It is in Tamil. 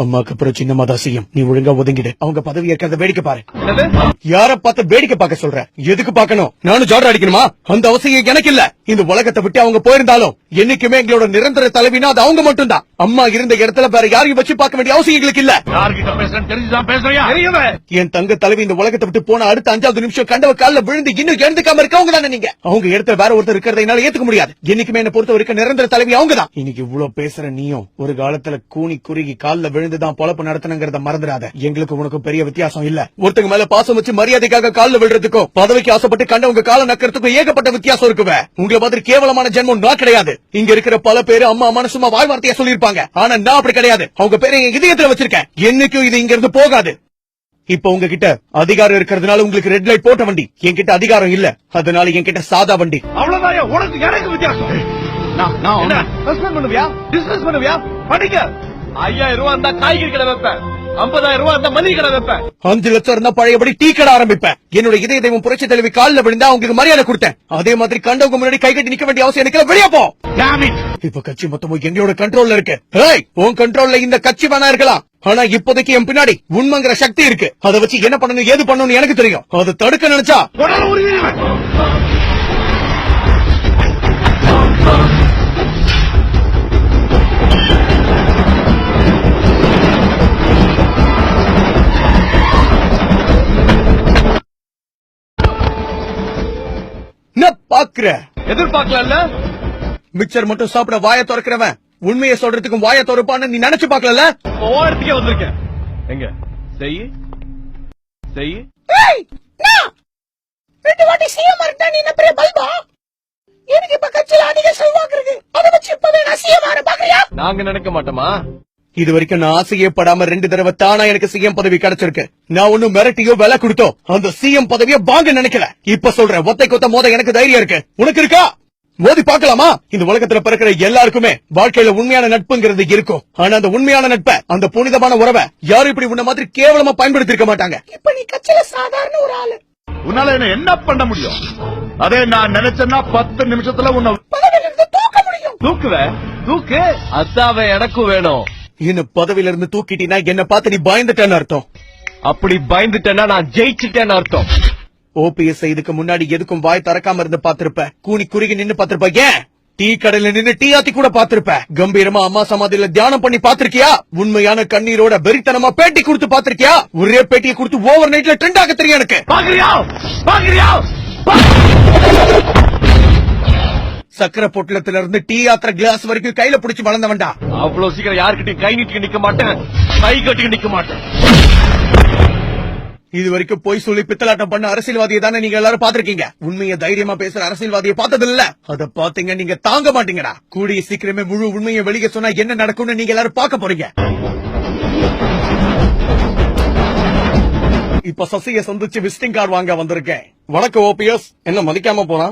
அம்மாக்கு அப்புறம் சின்னம்மா தான் செய்யும். நீ ஒழுங்கா ஒதுங்கிடு. அவங்க பதவி ஏற்கிறத வேடிக்கை பாரு. யார பார்த்து வேடிக்கை பார்க்க சொல்ற? எதுக்கு பார்க்கணும்? நானும் ஜாட அடிக்கணுமா? அந்த அவசியம் எனக்கு இல்ல. இந்த உலகத்தை விட்டு அவங்க போயிருந்தாலும் என்னைக்குமே எங்களோட நிரந்தர தலைவினா அது அவங்க மட்டும் தான். அம்மா இருந்த இடத்துல வேற யாரையும் வச்சு பார்க்க வேண்டிய அவசியம் எங்களுக்கு இல்ல. என் தங்க தலைவி இந்த உலகத்தை விட்டு போன அடுத்த 5வது நிமிஷம் கண்டவ காலில் விழுந்து இன்னும் எழுந்துக்காம இருக்கவங்க தானே நீங்க. அவங்க இடத்துல வேற ஒருத்தர் இருக்கிறத என்னால ஏத்துக்க முடியாது. என்னைக்குமே என்ன பொறுத்த வரைக்கும் நிரந்தர தலைவி அவங்க தான். இன்னைக்கு இவ்வளவு பேசுற நீயும் ஒரு காலத்துல கூனி குறுகி காலில் விழுந்துதான் பொழப்பு நடத்தணுங்கிறத மறந்துடாத. எங்களுக்கு உனக்கும் பெரிய வித்தியாசம் இல்ல. ஒருத்தங்க மேல பாசம் வச்சு மரியாதைக்காக காலில் விழுறதுக்கும் பதவிக்கு ஆசைப்பட்டு கண்டவங்க கால நக்கிறதுக்கும் ஏகப்பட்ட வித்தியாசம் இருக்குவே. உங்களை மாதிரி கேவலமான ஜென்மம் நான் கிடையாது. இங்க இருக்கிற பல பேரு அம்மா அம்மா சும்மா வாய் வார்த்தையா சொல்லிருப்பாங்க. ஆனா நான் அப்படி கிடையாது. அவங்க பேரை என் இதயத்துல வச்சிருக்கேன். என்னைக்கும் இது இங்க இருந்து போகாது. இப்ப உங்ககிட்ட அதிகாரம் இருக்கிறதுனால உங்களுக்கு ரெட் லைட் போட்ட வண்டி. என்கிட்ட அதிகாரம் இல்ல, அதனால என்கிட்ட சாதா வண்டி. அவ்வளவுதான் உனக்கு எனக்கு வித்தியாசம். பண்ணுவியா படிக்க 5000 ரூபாய் இருந்தா காய்கறி கடை வைப்பேன், 50,000 ரூபாய் இருந்தா மளிகை கடை வைப்பேன், 5 லட்சம் இருந்தா பழையபடி டீ கடை ஆரம்பிப்பேன். என்னோட இதய தெய்வம் புரட்சி தலைவி காலில் விழுந்தா அவங்களுக்கு மரியாதை கொடுத்தேன். அதே மாதிரி கண்டவங்க முன்னாடி கை கட்டி நிக்க வேண்டிய அவசியம் எனக்கு வெளியே போ. இப்ப கட்சி மொத்தமும் எங்களோட கண்ட்ரோல்ல இருக்கு. உன் கண்ட்ரோல்ல இந்த கட்சி வேணா இருக்கலாம், ஆனா இப்போதைக்கு என் பின்னாடி உண்மைங்கிற சக்தி இருக்கு. அதை வச்சு என்ன பண்ணணும் ஏது பண்ணணும் எனக்கு தெரியும். அதை தடுக்க நினைச்சா பாக்குற எதிர்பார்க்கல. மிக்சர் மட்டும் சாப்பிட வாய திறக்கிறவன் உண்மையை சொல்றதுக்கும் வாய திறப்பான்னு நீ நினைச்சு பாக்கல. ஓரத்துக்கே வந்திருக்கேன். எங்க செய்ய 2 வாட்டி சிஎம் இருந்தா நீ என்ன பெரிய பல்பா? எனக்கு இப்ப கட்சியில அதிக செல்வாக்கு இருக்கு. அதை வச்சு இப்பவே நான் சிஎம் ஆற பாக்குறியா? நாங்க நினைக்க மாட்டோமா? இது வரைக்கும் நான் ஆசையப்படாம 2 தடவை தானா எனக்கு சிஎம் பதவி கிடைச்சிருக்கு. நான் ஒன்னும் மிரட்டியோ விலை கொடுத்தோ அந்த சிஎம் பதவியை வாங்க நினைக்கல. இப்ப சொல்றேன், ஒத்தை கொத்த மோத எனக்கு தைரியம் இருக்கு. உனக்கு இருக்கா? மோதி பாக்கலாமா? இந்த உலகத்துல பிறக்கிற எல்லாருக்குமே வாழ்க்கையில உண்மையான நட்புங்கிறது இருக்கும். ஆனா அந்த உண்மையான நட்பை, அந்த புனிதமான உறவை யாரும் இப்படி உன்ன மாதிரி கேவலமா பயன்படுத்தி இருக்க மாட்டாங்க. இப்ப நீ கட்சியில சாதாரண ஒரு ஆளு. உன்னால என்ன பண்ண முடியும்? அதே நான் நினைச்சேன்னா 10 நிமிஷத்துல உன்னை தூக்க முடியும். தூக்கு அதாவே எனக்கும் வேணும். என்ன பதவியில இருந்து தூக்கிட்டீனா என்ன பார்த்து நீ பயந்துட்டேன்னு அர்த்தம். அப்படி பயந்துட்டேன்னா நான் ஜெயிச்சுட்டேன்னு அர்த்தம். ஓபிஎஸ் இதுக்கு முன்னாடி எதுக்கும் வாய் திறக்காம இருந்து பாத்திருப்ப. கூனி குறுகி நின்னு பாத்திருப்ப. ஏன் டீ கடையில நின்னு டீ ஆத்தி கூட பாத்திருப்ப. கம்பீரமா அம்மா சமாதியில தியானம் பண்ணி பாத்திருக்கியா? உண்மையான கண்ணீரோட வெறித்தனமா பேட்டி கொடுத்து பாத்திருக்கியா? ஒரே பேட்டியை கொடுத்து ஓவர் நைட்ல ட்ரெண்ட் ஆக தெரியும் எனக்கு. சக்கர பொட்டலத்துல இருந்து டீ ஆத்திர கிளாஸ் வரைக்கும் கையில பிடிச்சு வளர்ந்தவன்டா. அவ்வளவு சீக்கிரம் யாருக்கிட்டையும் கை நீட்டி நிக்க மாட்டேன், கை கட்டி நிக்க மாட்டேன். இது வரைக்கும் போய் சொல்லி பித்தலாட்டம் பண்ண அரசியல்வாதியை தானே நீங்க எல்லாரும் பாத்திருக்கீங்க. உண்மையை தைரியமா பேசுற அரசியல்வாதியை பார்த்தது இல்ல. அத பாத்தீங்க நீங்க தாங்க மாட்டீங்கடா. கூடிய சீக்கிரமே முழு உண்மையை வெளியே சொன்னா என்ன நடக்கும்னு நீங்க எல்லாரும் பார்க்க போறீங்க. இப்ப சசியை சந்திச்சு விசிட்டிங் கார்டு வாங்க வந்திருக்கேன். வணக்கம் ஓபிஎஸ். என்ன மதிக்காம போனா?